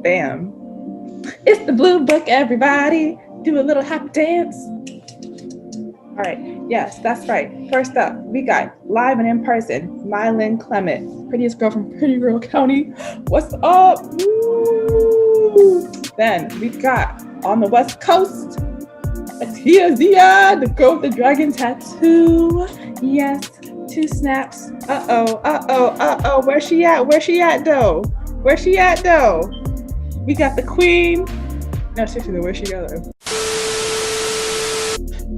bam. It's the Blue Book, everybody. Do a little happy dance. All right. Yes, that's right. First up, we got live and in person, Milan Clement, prettiest girl from Pretty Girl County. What's up? Woo! Then we got on the West Coast, Atiya, the girl with the dragon tattoo. Yes, 2 snaps. Uh-oh. Where's she at? Though? We got the queen. No, seriously, where's she at though?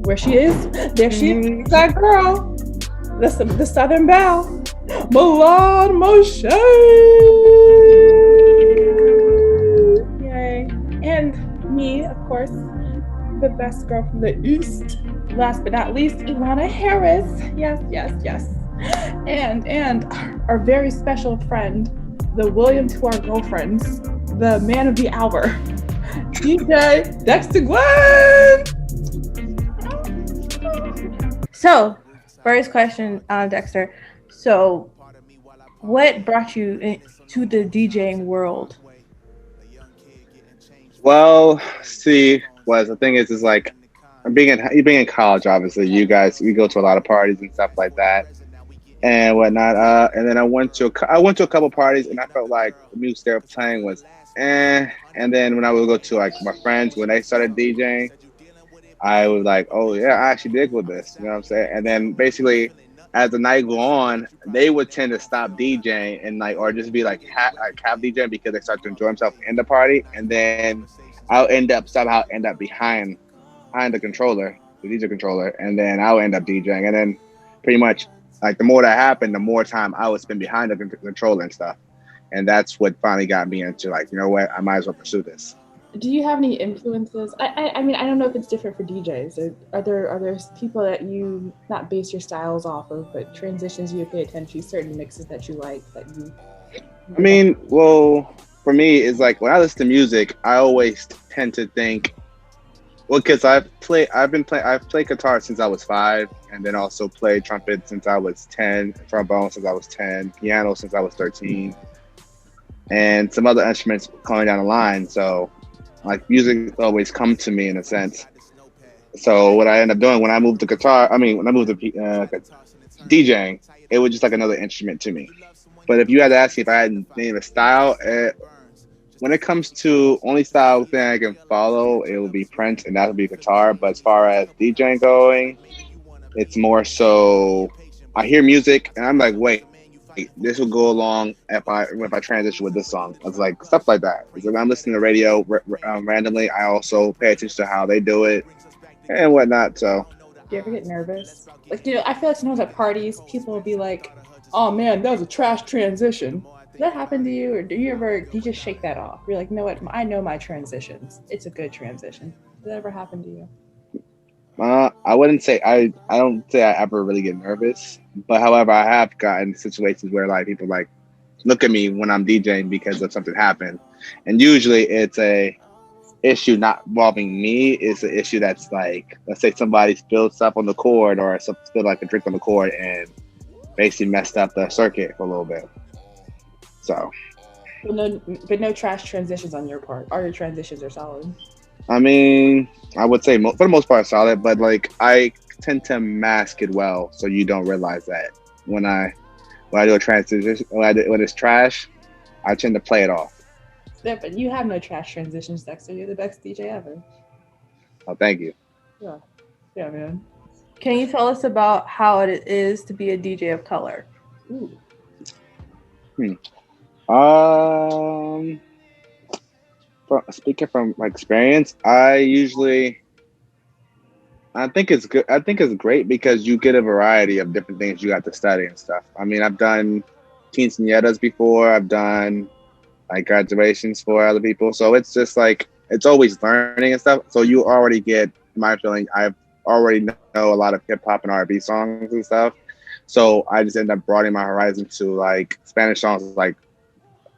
Where she is? There she is. That girl. The Southern Belle. Milan Moshe. Yay. And me, of course, the best girl from the East. Last but not least, Elana Harris. Yes. And our very special friend, the William to our girlfriends, the man of the hour, DJ Dexter Glenn. So, first question, Dexter. So, what brought you into the DJing world? Well, see, the thing is like, being in college, obviously, you guys, we go to a lot of parties and stuff like that, and whatnot. And then I went to a couple parties, and I felt like the music they were playing was, eh. And then when I would go to like my friends when they started DJing, I was like, oh yeah, I actually dig with this. You know what I'm saying? And then basically, as the night go on, they would tend to stop DJing and or just be like have DJing because they start to enjoy themselves in the party, and then I'll somehow end up behind the controller, the DJ controller, and then I'll end up DJing. And then pretty much like the more that happened, the more time I would spend behind the controller and stuff. And that's what finally got me into like, you know what, I might as well pursue this. Do you have any influences? I mean, I don't know if it's different for DJs. Are there people that you not base your styles off of, but transitions you pay attention to, certain mixes that you like that you? I mean, well, for me, it's like when I listen to music, I always tend to think, well, because I've played guitar since I was 5, and then also played trumpet since I was 10, trombone since I was 10, piano since I was 13, and some other instruments coming down the line. So, like, music always come to me in a sense. So what I end up doing when I moved to DJing, it was just like another instrument to me. But if you had to ask me if I had named a style, when it comes to only style thing I can follow, it would be Prince, and that would be guitar. But as far as DJing going, it's more so I hear music and I'm like, wait, this will go along if I transition with this song. It's like stuff like that. Because when I'm listening to radio randomly, I also pay attention to how they do it and whatnot. So, do you ever get nervous? Like, I feel like sometimes at parties, people will be like, "Oh man, that was a trash transition." Does that happen to you, or do you just shake that off? You're like, "No, what? I know my transitions. It's a good transition." Does that ever happen to you? I wouldn't say I don't say I ever really get nervous, but however, I have gotten situations where like people like look at me when I'm DJing because of something happened, and usually it's a issue not involving me. It's an issue that's like, let's say somebody spilled stuff on the cord or spilled like a drink on the cord and basically messed up the circuit for a little bit. So, but no trash transitions on your part. All your transitions are solid. I mean, I would say for the most part solid, but like I tend to mask it well, so you don't realize that when I do a transition, when it's trash, I tend to play it off. Yeah, but you have no trash transitions, Dexter. You're the best DJ ever. Oh, thank you. Yeah, man. Can you tell us about how it is to be a DJ of color? Ooh. Speaking from my experience, I think it's good. I think it's great because you get a variety of different things you got to study and stuff. I mean, I've done quinceañeras before. I've done like graduations for other people. So it's just like, it's always learning and stuff. So you already get my feeling. I already know a lot of hip hop and R&B songs and stuff. So I just end up broadening my horizon to like Spanish songs like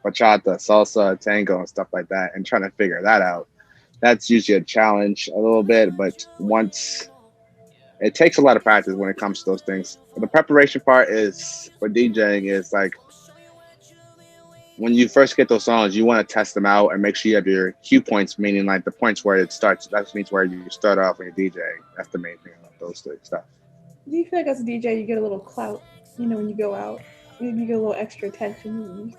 bachata, salsa, tango, and stuff like that, and trying to figure that out. That's usually a challenge a little bit, but once it takes a lot of practice when it comes to those things. The preparation part is for DJing is like when you first get those songs, you want to test them out and make sure you have your cue points, meaning like the points where it starts. That means where you start off when you're DJing. That's the main thing about those two stuff. Do you feel like as a DJ you get a little clout, when you go out? Maybe you get a little extra attention.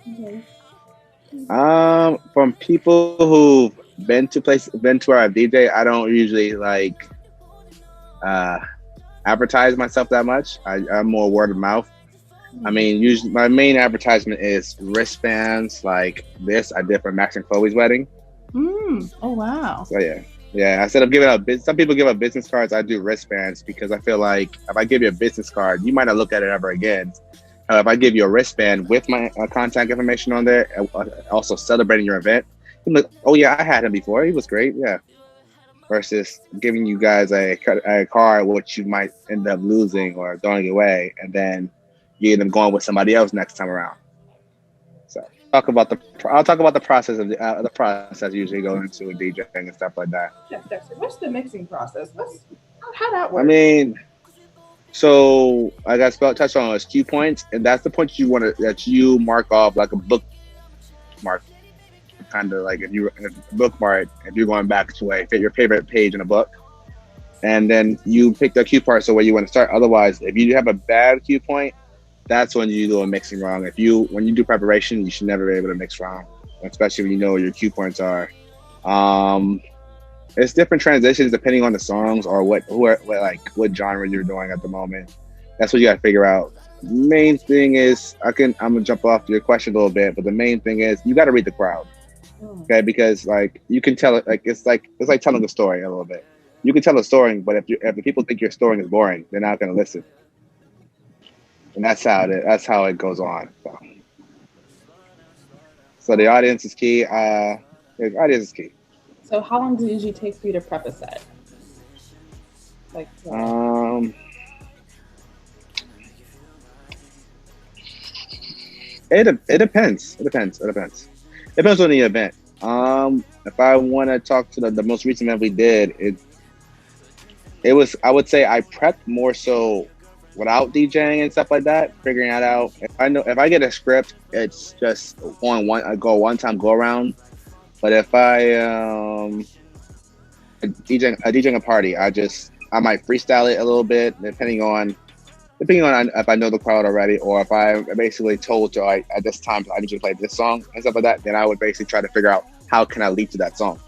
From people who've been to where I've DJ, I don't usually like advertise myself that much. I'm more word of mouth. I mean, usually my main advertisement is wristbands like this I did for Max and Chloe's wedding. Oh wow. So yeah. Instead of giving out, some people give out business cards. I do wristbands because I feel like if I give you a business card, you might not look at it ever again. If I give you a wristband with my contact information on there, also celebrating your event, you're like, oh yeah, I had him before. He was great. Yeah. Versus giving you guys a card which you might end up losing or throwing away, and then you end up going with somebody else next time around. So I'll talk about the process of the process usually going into a DJing and stuff like that. Yeah, Dexter, what's the mixing process? How that works? I mean, so I got touched on is cue points, and that's the points that you mark off like a bookmark, kind of like if you bookmark if you're going back to your favorite page in a book, and then you pick the cue part so where you want to start. Otherwise, if you have a bad cue point, that's when you do a mixing wrong. When you do preparation, you should never be able to mix wrong, especially when you know where your cue points are. It's different transitions depending on the songs or what genre you're doing at the moment. That's what you got to figure out. Main thing is, I'm gonna jump off your question a little bit, but the main thing is you got to read the crowd, okay? Because like you can tell it, it's like telling a story a little bit. You can tell a story, but if the people think your story is boring, they're not gonna listen. And that's how it goes on. So the audience is key. The audience is key. So how long does it usually take for you to prep a set? It depends. It depends on the event. If I want to talk to the most recent event we did, it was, I would say I prepped more so without DJing and stuff like that, figuring that out. If I get a script, it's just one time go around. But if DJing a party, I might freestyle it a little bit, depending on if I know the crowd already, or if I basically told to at this time I need you to play this song and stuff like that. Then I would basically try to figure out how can I lead to that song.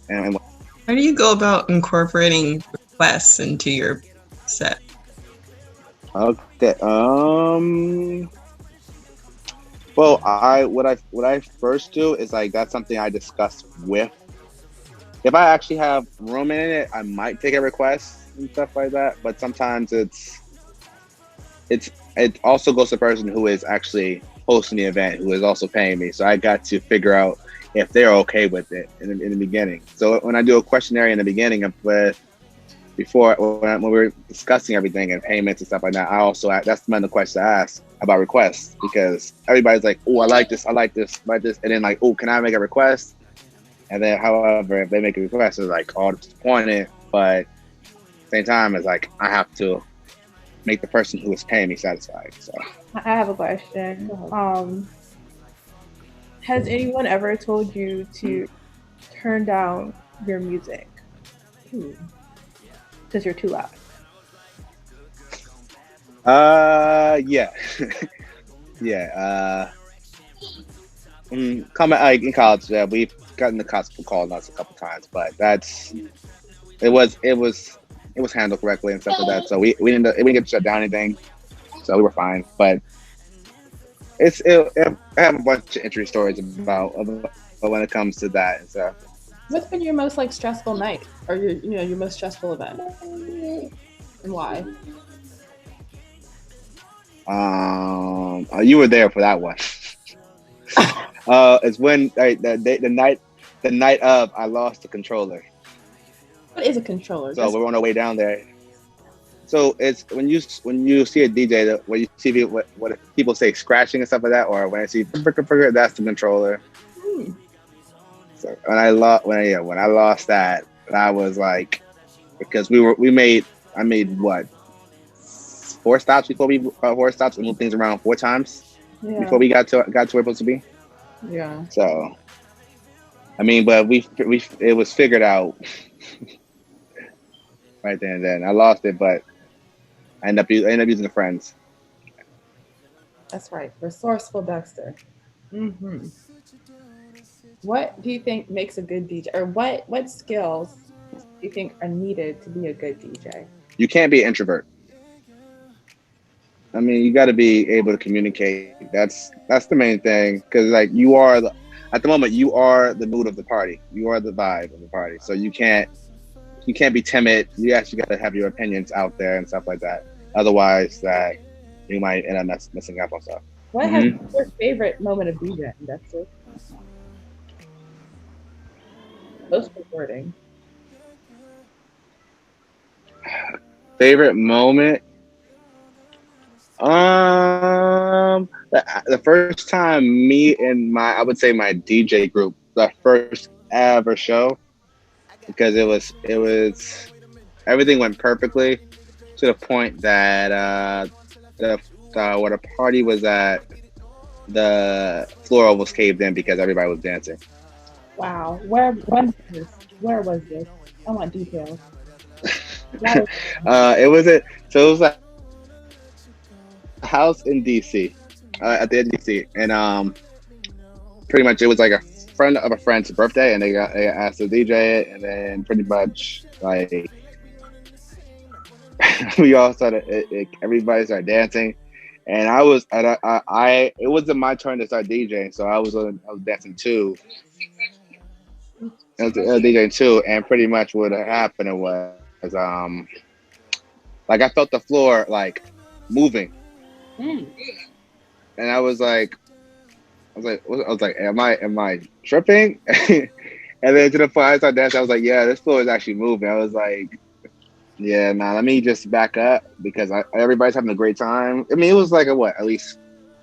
And how do you go about incorporating requests into your set? Okay. Well, what I first do is like that's something I discuss with. If I actually have room in it, I might take a request and stuff like that. But sometimes it also goes to the person who is actually hosting the event, who is also paying me. So I got to figure out if they're okay with it in the beginning. So when I do a questionnaire in the beginning before when we were discussing everything and payments and stuff like that, that's one of the questions I ask about requests, because everybody's like, oh, I like this, and then like, oh, can I make a request? And then, however, if they make a request, it's like all disappointed, but at the same time, it's like I have to make the person who is paying me satisfied. So I have a question. Has anyone ever told you to turn down your music because you're too loud? Yeah. Yeah. In college, we've gotten the cops called us a couple times, but it was handled correctly and stuff like that. So we didn't get shut down anything, so we were fine. But I have a bunch of interesting stories about when it comes to that and stuff. What's been your most stressful night, or your most stressful event, and why? You were there for that one. It's when the night of I lost the controller. What is a controller? So we're on our way down there. So it's when you see a DJ, when you see what people say scratching and stuff like that, or when I see that's the controller. So when I lost that, I was like, because I made what 4 stops before we moved things around 4 times before we got to where we're supposed to be. Yeah. So, I mean, but it was figured out right there and then. I lost it, but I ended up using the friends. That's right. Resourceful Dexter. Mm-hmm. What do you think makes a good DJ, or what skills do you think are needed to be a good DJ? You can't be an introvert. I mean, you got to be able to communicate. That's the main thing, because like at the moment you are the mood of the party. You are the vibe of the party. So you can't be timid. You actually got to have your opinions out there and stuff like that. Otherwise, that you might end up messing up on stuff. What has been your favorite moment of DJing, Dexter? Post recording. Favorite moment? The first time me and I would say my DJ group, the first ever show, because it was everything went perfectly to the point that where the party was at, the floor almost caved in because everybody was dancing. Wow. Where was this? I want details. It was like a house in DC, at the edge of DC, and pretty much it was like a friend of a friend's birthday, and they asked to DJ it, and then pretty much like we all started. Everybody started dancing, and it wasn't my turn to start DJing, so I was dancing too. I was DJing too, and pretty much what happened was like I felt the floor like moving, and I was like, am I tripping? And then to the point I started dancing, I was like, yeah, this floor is actually moving. I was like, yeah, nah, let me just back up because everybody's having a great time. I mean, it was like at least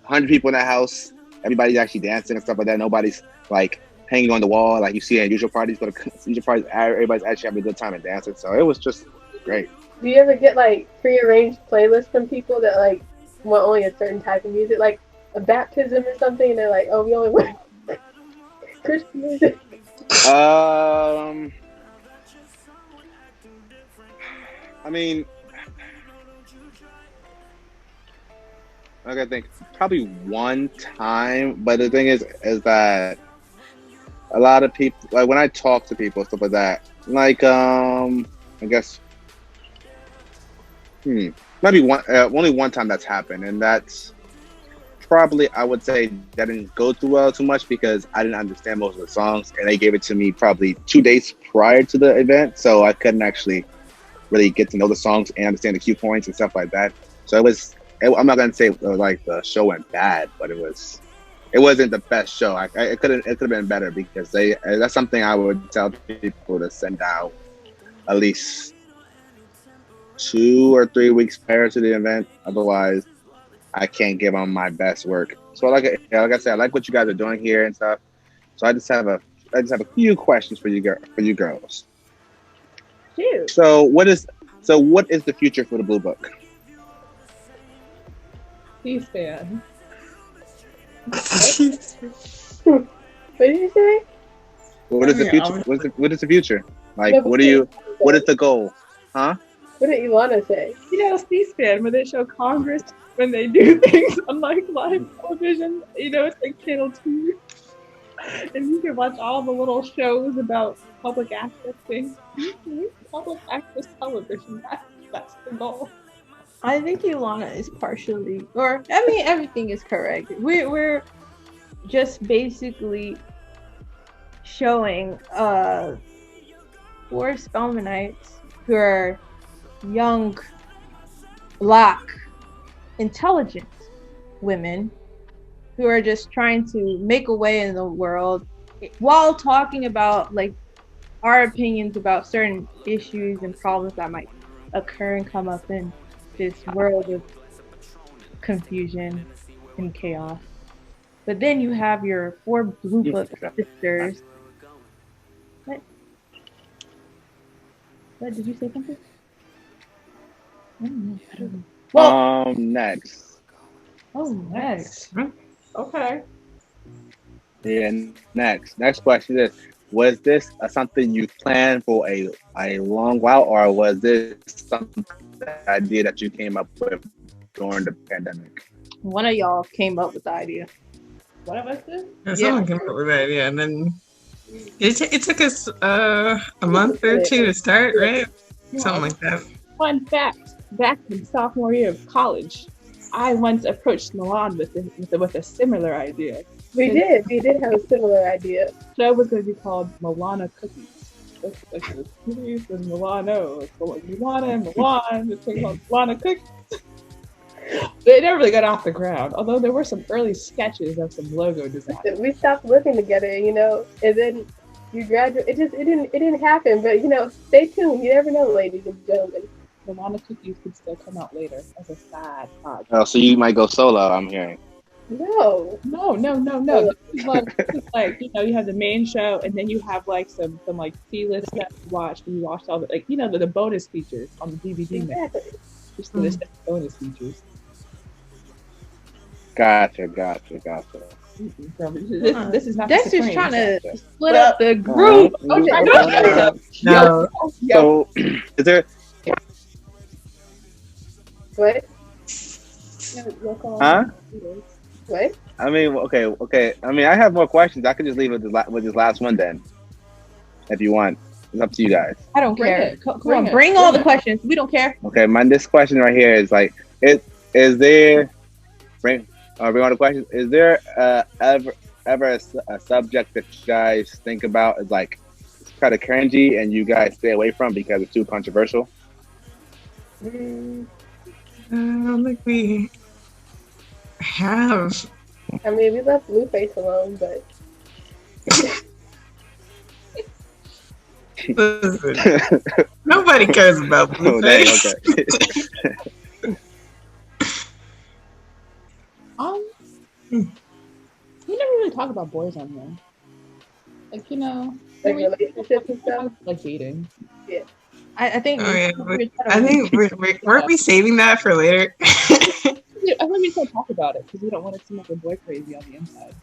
100 people in that house. Everybody's actually dancing and stuff like that. Nobody's like hanging on the wall like you see at usual parties. But usual parties, everybody's actually having a good time and dancing. So it was just great. Do you ever get like prearranged playlists from people that like want only a certain type of music, like a baptism or something, and they're like, "Oh, we only want Christian music"? I mean, I gotta think. Probably one time, but the thing is that a lot of people, like when I talk to people, stuff like that, like I guess, maybe only one time that's happened, and that's probably I would say that didn't go too well too much because I didn't understand most of the songs, and they gave it to me probably 2 days prior to the event, so I couldn't actually really get to know the songs and understand the cue points and stuff like that. So I'm not gonna say like the show went bad, but it wasn't the best show. It could have been better because that's something I would tell people to send out at least 2 or 3 weeks prior to the event. Otherwise, I can't give them my best work. So like I said, I like what you guys are doing here and stuff. So I just have a few questions for you girls. Shoot. So what is the future for the Blue Book? C-SPAN. What did you say? What is the future? What is the future? Like, what is the goal? Huh? What did Elana say? You know, C-SPAN, where they show Congress when they do things on like live television. You know, it's like Channel 2. And you can watch all the little shows about public access things. Public access television. That's the goal. I think Elana is partially, or I mean, everything is correct. We're just basically showing 4 Spelmanites who are young, black, intelligent women who are just trying to make a way in the world while talking about like our opinions about certain issues and problems that might occur and come up in this world of confusion and chaos. But then you have your 4 Blue Book sisters. What? Did you say something? I don't know. Well, Next. Oh, next. Okay. Yeah. Next question is: was this something you planned for a long while, or was this something idea that you came up with during the pandemic? One of y'all came up with the idea. One of us did? Yeah, someone came up with that, yeah, and then it took us a month or two to start, right? Something like that. Fun fact: back in sophomore year of college, I once approached Milan with a similar idea. We did have a similar idea. The show was going to be called Milana Cookies. It's like the cookies and Milano. It's like Milana and Milan. It's called Milana Cookies. They never really got off the ground, although there were some early sketches of some logo design. We stopped working together, you know, and then you graduate. It didn't happen. But you know, stay tuned. You never know, ladies and gentlemen. Milana Cookies could still come out later as a side project. Oh, so you might go solo. I'm hearing. No. This is like, you know, you have the main show, and then you have like some like C-list stuff to watch. And you watch all the, like, you know, the bonus features on the DVD. Exactly. Just the bonus features. Gotcha. This is not. Dexter's trying to split up the group. No. So, is there? What? Huh? What? I mean, okay. I mean, I have more questions. I could just leave it with this last one then, if you want. It's up to you guys. I don't Bring care. it. Come on, bring all the questions. We don't care. Okay, this question right here is like, is there? Bring all the questions. Is there ever a subject that you guys think about is like it's kind of cringy and you guys stay away from because it's too controversial? I don't think we have. I mean, we left Blueface alone, but Listen, nobody cares about Oh, dang, Blueface. okay. We never really talk about boys on here. Like, you know, like relationships and stuff. like dating. I think. Oh, yeah. I think weren't we saving that for later? I think we still talk about it because we don't want it to seem like we're boy crazy on the inside.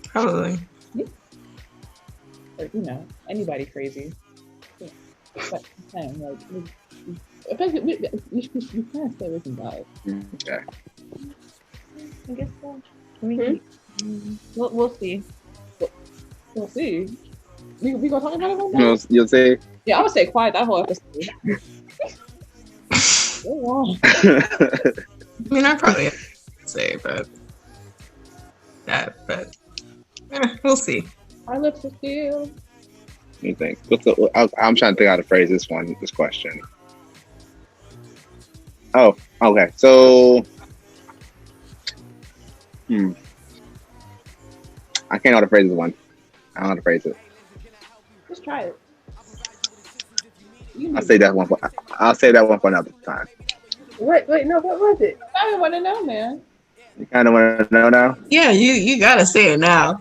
Probably. Or, you know, anybody crazy. Yeah. But kind of like, I think we kind of stay away from that. Okay. I guess so. We'll see. We'll see. We gonna talk about it one day? You'll say. Yeah, I'm gonna stay quiet that whole episode. So long. I mean, I probably have to say, but we'll see. Our lips are sealed. Let me think. I'm trying to think how to phrase this question. Oh, okay. So, I can't know how to phrase this one. I don't know how to phrase it. Just try it. I'll say that one for another time. Wait, no, what was it? I want to know, man. You kind of want to know now? Yeah, you gotta say it now.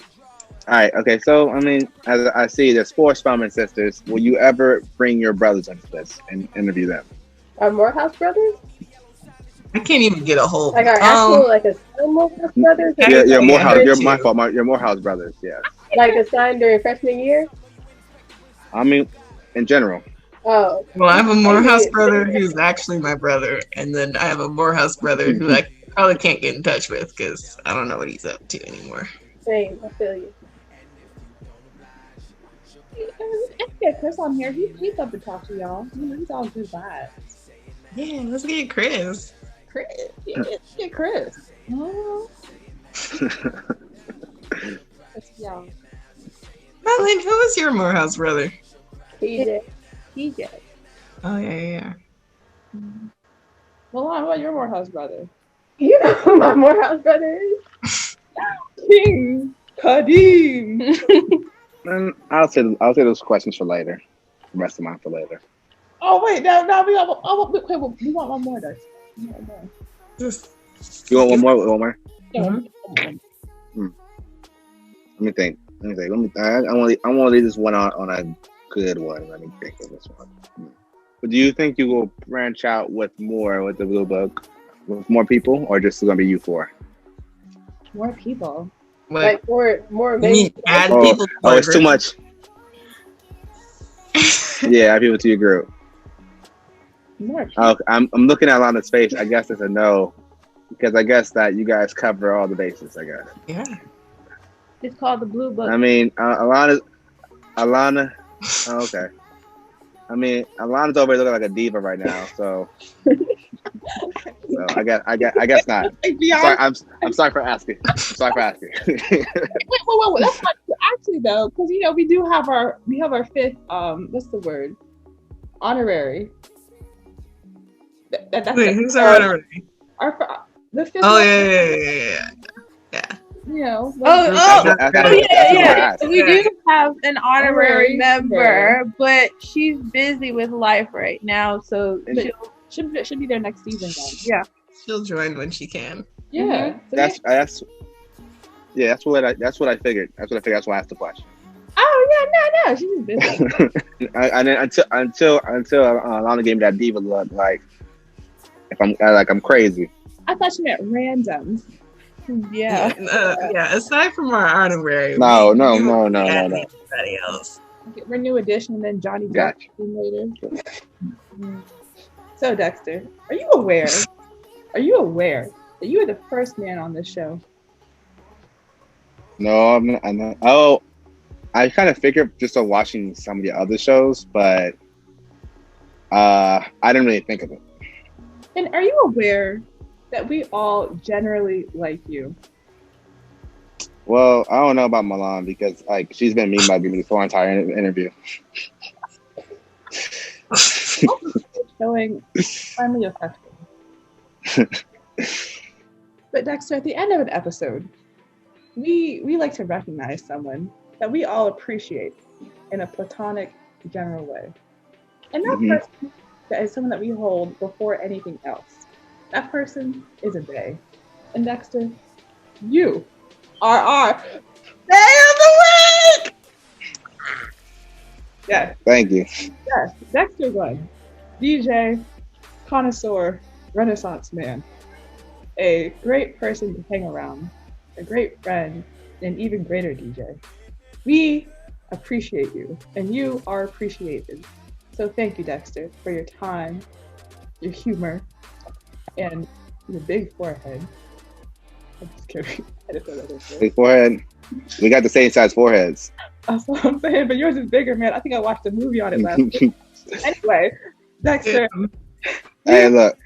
All right. Okay. So, I mean, as I see, there's 4 Spellman sisters. Will you ever bring your brothers into this and interview them? Our Morehouse brothers? I can't even get a hold. Like our actual, like a son Morehouse brothers? Yeah, Yeah, Morehouse. her You're too. my fault. Your Morehouse brothers. Yeah. Like assigned during freshman year? I mean, in general. Oh. Well, I have a Morehouse brother who's actually my brother, and then I have a Morehouse brother who I probably can't get in touch with because I don't know what he's up to anymore. Same, I feel you. Yeah, Chris on here. He's up to talk to y'all. He's all good vibes. Yeah, let's get Chris. Chris. Yeah, Chris. Oh. That's y'all. Madeline, who is your Morehouse brother? TJ. Oh, yeah. Milan, what about your Morehouse brother? You know who my Morehouse brother is? King Kadeem. And I'll say those questions for later. The rest of mine for later. Oh wait, no, we want one more, Dex. We want one more. Just You want one more? One more? Yeah, Mhm. Let me think. I want to leave this one on a good one. Let me think of this one. But do you think you will branch out with the Blue Book, with more people, or just gonna be you 4? More people. What? Like more You amazing. mean add Oh, people to oh, my it's too group? much. Yeah, add people to your group. More people. Oh, I'm looking at Alana's face. I guess it's a no, because I guess that you guys cover all the bases. I guess. Yeah. It's called the Blue Book. I mean, Alana. Oh, okay. I mean, Alana's over here looking like a diva right now. So I guess not. I'm sorry for asking. I'm sorry for asking. Wait, that's not true. Actually though, because we do have our fifth what's the word? Honorary. That's Wait, who's our honorary? The fifth. Oh one, yeah. Oh, That's yeah. what I We do have an Honorary honorary member, member. but she's busy with life right now, so But should be there next season then. yeah. She'll join when she can. Yeah. So That's what I figured. That's why I asked the question. Oh yeah, no, she's just busy. And then until Alana gave me that diva look, like if I'm crazy. I thought you meant random. Yeah. Yeah. Aside from our honorary, No. Anybody else? Okay, we're new edition, and then Johnny Gotcha. Jackson later. So Dexter, are you aware that you are the first man on this show? No, I'm not. Oh, I kind of figured just on watching some of the other shows, but I didn't really think of it. And are you aware that we all generally like you? Well, I don't know about Milan because she's been mean by me this whole entire interview. Showing friendly affection. But Dexter, at the end of an episode, we like to recognize someone that we all appreciate in a platonic, general way. And that person that is someone that we hold before anything else. That person is a bae. And Dexter, you are our Bae of the Week! Yes. Thank you. Yes, Dexter Gunn, DJ, connoisseur, Renaissance man, a great person to hang around, a great friend, and an even greater DJ. We appreciate you, and you are appreciated. So thank you, Dexter, for your time, your humor, and your big forehead. I'm just kidding. I just thought that was good. Big forehead. We got the same size foreheads. That's what I'm saying, but yours is bigger, man. I think I watched a movie on it last week. Anyway, Dexter. Hey, look.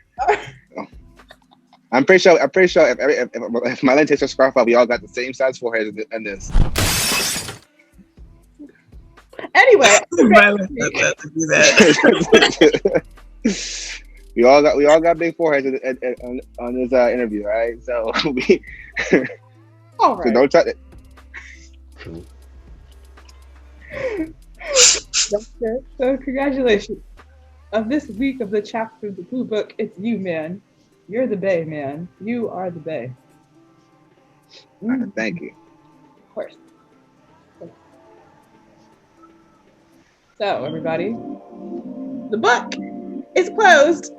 I'm pretty sure if Milan takes her scarf off, we all got the same size forehead in this. Anyway, we all got big foreheads on this interview, right? So all right. so don't try it. Dexter, so congratulations. Of this week of the chapter of the Blue Book, it's you, man. You're the bae, man. You are the bae. Thank you. Of course. So, everybody, the book is closed.